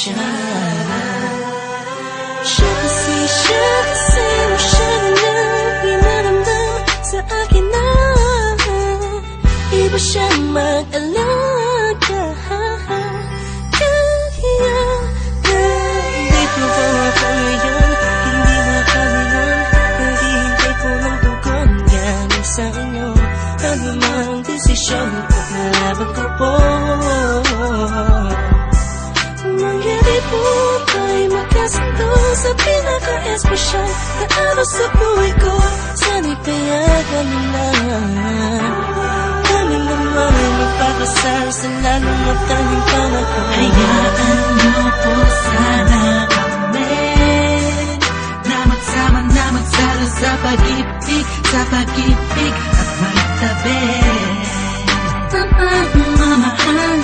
siya. Siya kasi masyado nang pinaramdam sa akin na iba siya mag-alaga. Kaya nandito ba ako ngayon? Hindi makabilang, naghihintay ko ng tugon galing sa inyo. Ano mang desisyon ko, nalaban ko po. Mangyari po tayo magkasundo sa pinaka-espesyal na araw sa buhay ko. Sana'y payagan mo na kami naman ay magpapasal sa lalong matanging panahon. Hayaan niyo po sana kami na magsama na magsalo sa pag-ibig at magtabi. Mamahal,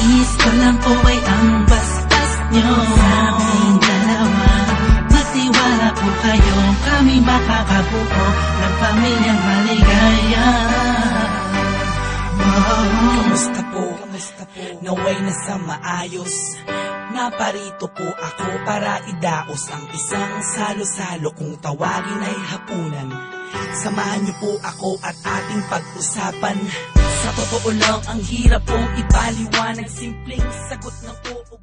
nais ko lang po ay ang bastas nyo sa aming dalawa. Magtiwala po kayo, kami makakabuo ng pamilyang maligaya. Kamusta po? Naway na sa maayos. Naparito po ako para idaos ang isang salo-salo kung tawagin ay hapunan. Samahan niyo po ako at ating pag-usapan. Sa totoo lang ang hirap pong ipaliwanag, simpleng sagot na po.